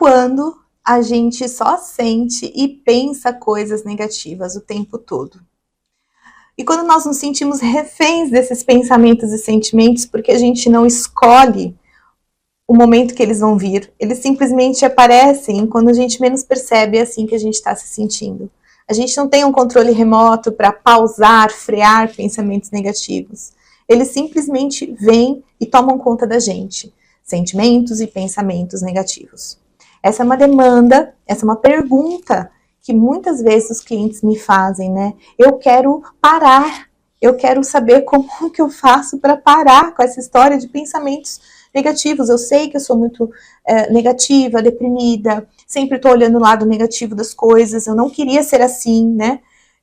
quando a gente só sente e pensa coisas negativas o tempo todo. E quando nós nos sentimos reféns desses pensamentos e sentimentos, porque a gente não escolhe o momento que eles vão vir, eles simplesmente aparecem quando a gente menos percebe, é assim que a gente está se sentindo. A gente não tem um controle remoto para pausar, frear pensamentos negativos. Eles simplesmente vêm e tomam conta da gente. Sentimentos e pensamentos negativos. Essa é uma demanda, essa é uma pergunta que muitas vezes os clientes me fazem, né? Eu quero parar, eu quero saber como que eu faço para parar com essa história de pensamentos negativos. Eu sei que eu sou muito negativa, deprimida, sempre estou olhando o lado negativo das coisas, eu não queria ser assim, né?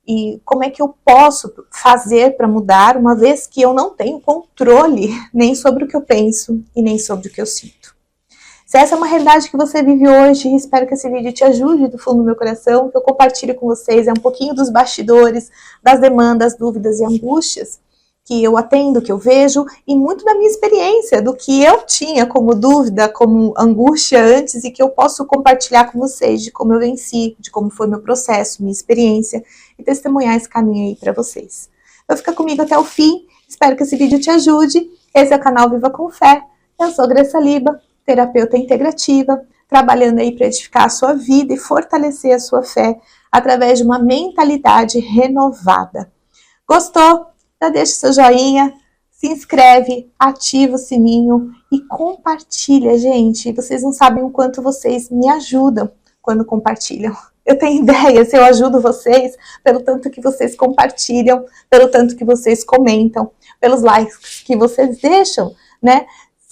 E como é que eu posso fazer para mudar, uma vez que eu não tenho controle nem sobre o que eu penso e nem sobre o que eu sinto. Se essa é uma realidade que você vive hoje, espero que esse vídeo te ajude do fundo do meu coração, que eu compartilhe com vocês, é um pouquinho dos bastidores, das demandas, dúvidas e angústias que eu atendo, que eu vejo, e muito da minha experiência, do que eu tinha como dúvida, como angústia antes, e que eu posso compartilhar com vocês, de como eu venci, de como foi meu processo, minha experiência, e testemunhar esse caminho aí para vocês. Então fica comigo até o fim, espero que esse vídeo te ajude. Esse é o canal Viva com Fé, eu sou Graça Liba, terapeuta integrativa, trabalhando aí para edificar a sua vida e fortalecer a sua fé através de uma mentalidade renovada. Gostou? Já deixa seu joinha, se inscreve, ativa o sininho e compartilha, gente. Vocês não sabem o quanto vocês me ajudam quando compartilham. Eu tenho ideia se eu ajudo vocês pelo tanto que vocês compartilham, pelo tanto que vocês comentam, pelos likes que vocês deixam, né?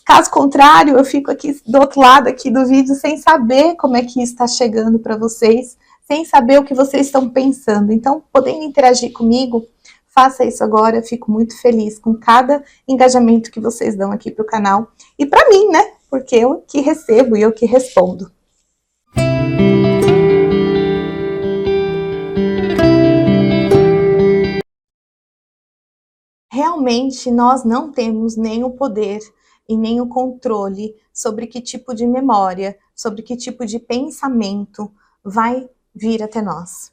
Caso contrário, eu fico aqui do outro lado aqui do vídeo sem saber como é que está chegando para vocês, sem saber o que vocês estão pensando. Então, podendo interagir comigo, faça isso agora, eu fico muito feliz com cada engajamento que vocês dão aqui para o canal. E para mim, né? Porque eu que recebo e eu que respondo. Realmente, nós não temos nem o poder e nem o controle sobre que tipo de memória, sobre que tipo de pensamento vai vir até nós,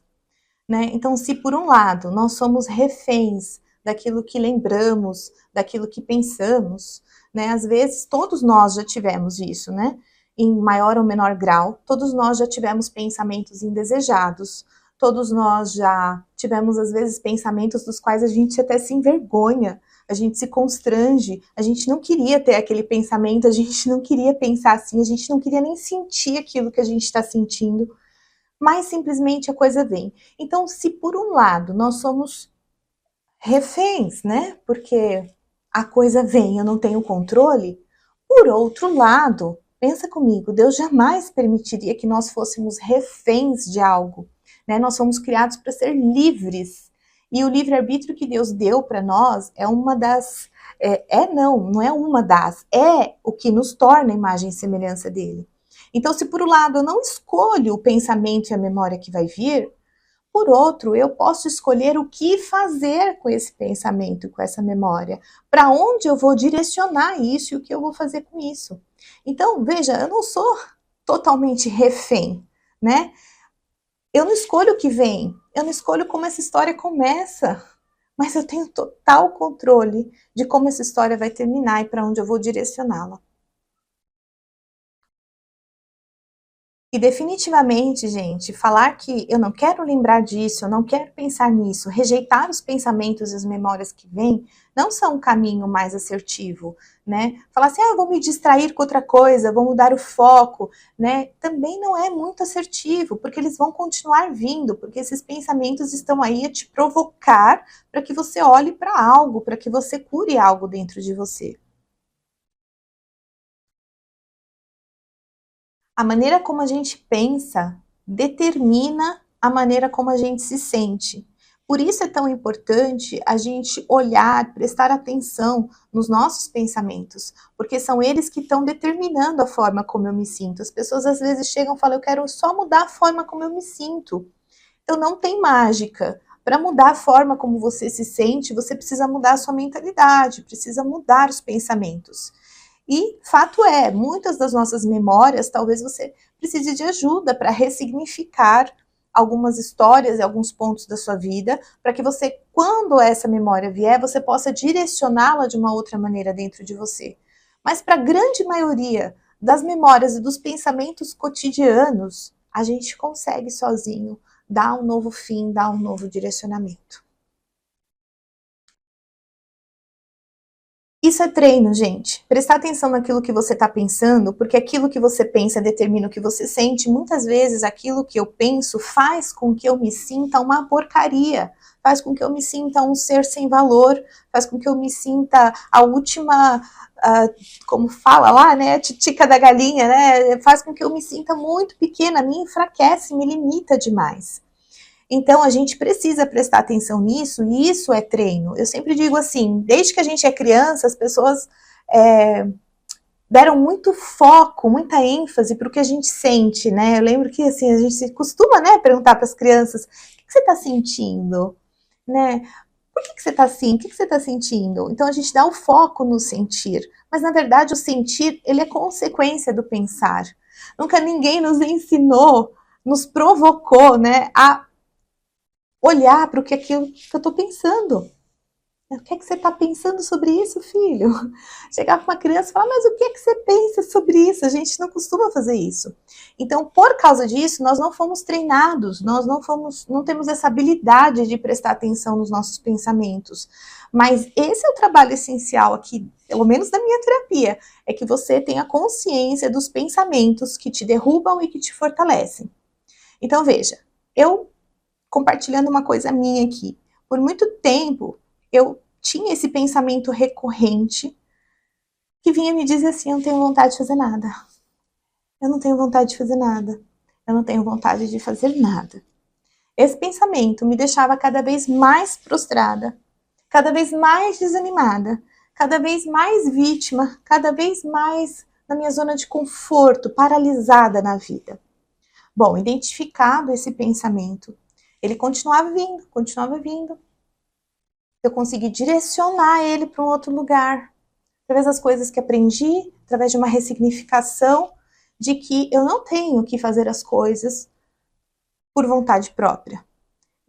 né? Então, se por um lado nós somos reféns daquilo que lembramos, daquilo que pensamos, né? Às vezes todos nós já tivemos isso, né? Em maior ou menor grau, todos nós já tivemos pensamentos indesejados, todos nós já tivemos, às vezes, pensamentos dos quais a gente até se envergonha, a gente se constrange, a gente não queria ter aquele pensamento, a gente não queria pensar assim, a gente não queria nem sentir aquilo que a gente está sentindo, mas simplesmente a coisa vem. Então, se por um lado nós somos reféns, né, porque a coisa vem, eu não tenho controle, por outro lado, pensa comigo, Deus jamais permitiria que nós fôssemos reféns de algo, né? Nós somos criados para ser livres, e o livre-arbítrio que Deus deu para nós é uma das, não é uma das, é o que nos torna a imagem e semelhança dele. Então, se por um lado eu não escolho o pensamento e a memória que vai vir, por outro, eu posso escolher o que fazer com esse pensamento, com essa memória, para onde eu vou direcionar isso e o que eu vou fazer com isso. Então, veja, eu não sou totalmente refém, né? Eu não escolho o que vem, eu não escolho como essa história começa, mas eu tenho total controle de como essa história vai terminar e para onde eu vou direcioná-la. E definitivamente, gente, falar que eu não quero lembrar disso, eu não quero pensar nisso, rejeitar os pensamentos e as memórias que vêm, não são um caminho mais assertivo, né? Falar assim, eu vou me distrair com outra coisa, vou mudar o foco, né? Também não é muito assertivo, porque eles vão continuar vindo, porque esses pensamentos estão aí a te provocar para que você olhe para algo, para que você cure algo dentro de você. A maneira como a gente pensa determina a maneira como a gente se sente. Por isso é tão importante a gente olhar, prestar atenção nos nossos pensamentos, porque são eles que estão determinando a forma como eu me sinto. As pessoas às vezes chegam e falam, eu quero só mudar a forma como eu me sinto. Então não tem mágica. Para mudar a forma como você se sente, você precisa mudar a sua mentalidade, precisa mudar os pensamentos. E fato é, muitas das nossas memórias, talvez você precise de ajuda para ressignificar algumas histórias e alguns pontos da sua vida, para que você, quando essa memória vier, você possa direcioná-la de uma outra maneira dentro de você. Mas para a grande maioria das memórias e dos pensamentos cotidianos, a gente consegue sozinho dar um novo fim, dar um novo direcionamento. Isso é treino, gente. Prestar atenção naquilo que você está pensando, porque aquilo que você pensa determina o que você sente. Muitas vezes aquilo que eu penso faz com que eu me sinta uma porcaria, faz com que eu me sinta um ser sem valor, faz com que eu me sinta a última, como fala lá, né, a titica da galinha, né, faz com que eu me sinta muito pequena, me enfraquece, me limita demais. Então, a gente precisa prestar atenção nisso, e isso é treino. Eu sempre digo assim, desde que a gente é criança, as pessoas deram muito foco, muita ênfase para o que a gente sente, né? Eu lembro que assim, a gente costuma, né, perguntar para as crianças, o que você está sentindo? Né? Por que você está assim? O que você está sentindo? Então, a gente dá o foco no sentir. Mas, na verdade, o sentir, ele é consequência do pensar. Nunca ninguém nos ensinou, nos provocou, né, a olhar para aquilo que eu estou pensando. O que é que você está pensando sobre isso, filho? Chegar para uma criança e falar, mas o que é que você pensa sobre isso? A gente não costuma fazer isso. Então, por causa disso, nós não fomos treinados, nós não temos essa habilidade de prestar atenção nos nossos pensamentos. Mas esse é o trabalho essencial aqui, pelo menos da minha terapia, é que você tenha consciência dos pensamentos que te derrubam e que te fortalecem. Então, veja, eu compartilhando uma coisa minha aqui. Por muito tempo, eu tinha esse pensamento recorrente que vinha me dizer assim, eu não tenho vontade de fazer nada. Eu não tenho vontade de fazer nada. Eu não tenho vontade de fazer nada. Esse pensamento me deixava cada vez mais prostrada, cada vez mais desanimada, cada vez mais vítima, cada vez mais na minha zona de conforto, paralisada na vida. Bom, identificado esse pensamento, ele continuava vindo. Eu consegui direcionar ele para um outro lugar, através das coisas que aprendi, através de uma ressignificação de que eu não tenho que fazer as coisas por vontade própria.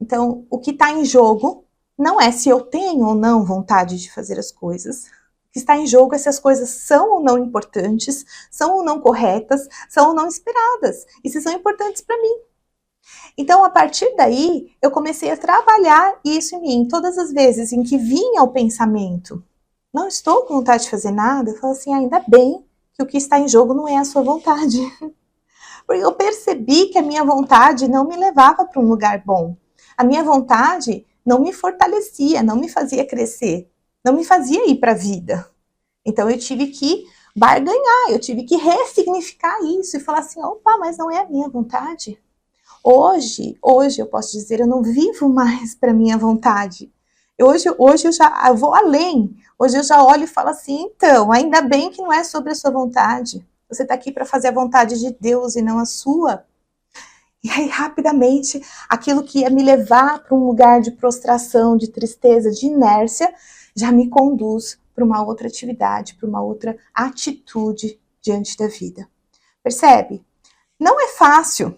Então, o que está em jogo não é se eu tenho ou não vontade de fazer as coisas. O que está em jogo é se as coisas são ou não importantes, são ou não corretas, são ou não esperadas, e se são importantes para mim. Então, a partir daí, eu comecei a trabalhar isso em mim. Todas as vezes em que vinha o pensamento, não estou com vontade de fazer nada, eu falo assim, ainda bem que o que está em jogo não é a sua vontade. Porque eu percebi que a minha vontade não me levava para um lugar bom. A minha vontade não me fortalecia, não me fazia crescer, não me fazia ir para a vida. Então, eu tive que barganhar, eu tive que ressignificar isso e falar assim, opa, mas não é a minha vontade. Hoje eu posso dizer, eu não vivo mais para minha vontade. Hoje eu vou além. Hoje eu já olho e falo assim, então, ainda bem que não é sobre a sua vontade. Você está aqui para fazer a vontade de Deus e não a sua. E aí, rapidamente, aquilo que ia me levar para um lugar de prostração, de tristeza, de inércia, já me conduz para uma outra atividade, para uma outra atitude diante da vida. Percebe? Não é fácil.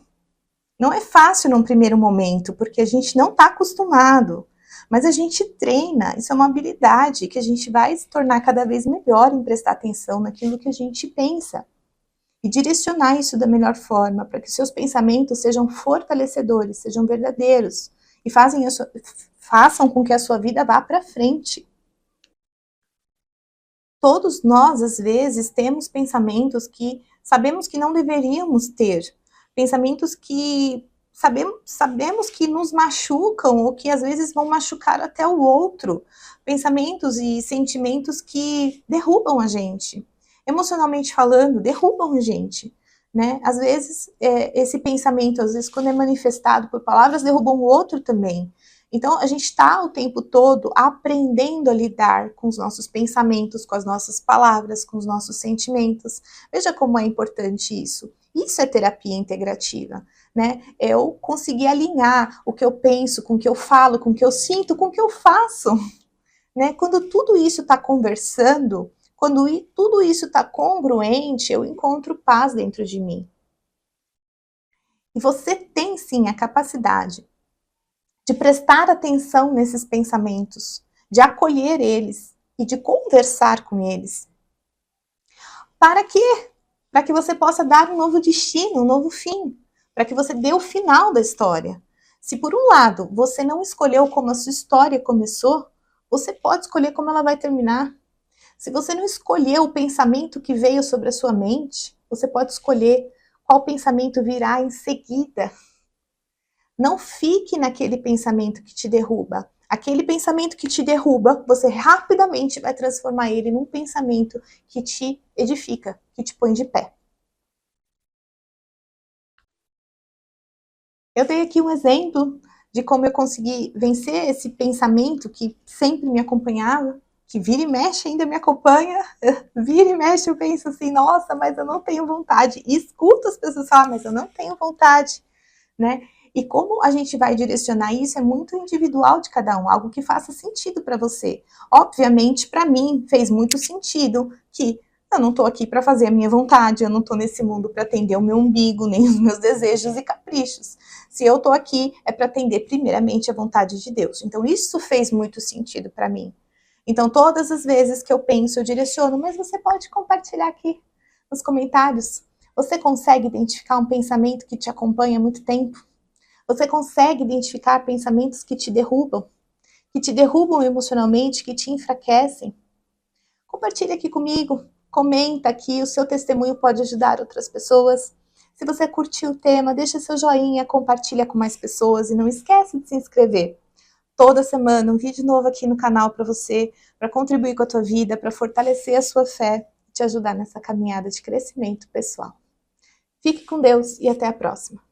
Não é fácil num primeiro momento, porque a gente não está acostumado, mas a gente treina, isso é uma habilidade que a gente vai se tornar cada vez melhor em prestar atenção naquilo que a gente pensa e direcionar isso da melhor forma, para que seus pensamentos sejam fortalecedores, sejam verdadeiros e façam com que a sua vida vá para frente. Todos nós, às vezes, temos pensamentos que sabemos que não deveríamos ter, pensamentos que sabemos que nos machucam ou que às vezes vão machucar até o outro, pensamentos e sentimentos que derrubam a gente, emocionalmente falando, derrubam a gente, né? Às vezes esse pensamento, às vezes quando é manifestado por palavras, derrubam o outro também. Então, a gente está o tempo todo aprendendo a lidar com os nossos pensamentos, com as nossas palavras, com os nossos sentimentos. Veja como é importante isso. Isso é terapia integrativa, né? Eu conseguir alinhar o que eu penso com o que eu falo, com o que eu sinto, com o que eu faço, né? Quando tudo isso está conversando, Quando tudo isso está congruente, eu encontro paz dentro de mim. E você tem sim a capacidade de prestar atenção nesses pensamentos, de acolher eles e de conversar com eles. Para quê? Para que você possa dar um novo destino, um novo fim, para que você dê o final da história. Se por um lado você não escolheu como a sua história começou, você pode escolher como ela vai terminar. Se você não escolheu o pensamento que veio sobre a sua mente, você pode escolher qual pensamento virá em seguida. Não fique naquele pensamento que te derruba. Aquele pensamento que te derruba, você rapidamente vai transformar ele num pensamento que te edifica, que te põe de pé. Eu dei aqui um exemplo de como eu consegui vencer esse pensamento que sempre me acompanhava, que vira e mexe ainda me acompanha, vira e mexe eu penso assim, nossa, mas eu não tenho vontade. E escuto as pessoas falar, mas eu não tenho vontade, né? E como a gente vai direcionar isso é muito individual de cada um, algo que faça sentido para você. Obviamente, para mim, fez muito sentido que eu não estou aqui para fazer a minha vontade, eu não estou nesse mundo para atender o meu umbigo, nem os meus desejos e caprichos. Se eu estou aqui, é para atender primeiramente a vontade de Deus. Então, isso fez muito sentido para mim. Então, todas as vezes que eu penso, eu direciono, mas você pode compartilhar aqui nos comentários. Você consegue identificar um pensamento que te acompanha há muito tempo? Você consegue identificar pensamentos que te derrubam emocionalmente, que te enfraquecem? Compartilha aqui comigo, comenta aqui, o seu testemunho pode ajudar outras pessoas. Se você curtiu o tema, deixa seu joinha, compartilha com mais pessoas e não esquece de se inscrever. Toda semana um vídeo novo aqui no canal para você, para contribuir com a tua vida, para fortalecer a sua fé e te ajudar nessa caminhada de crescimento pessoal. Fique com Deus e até a próxima.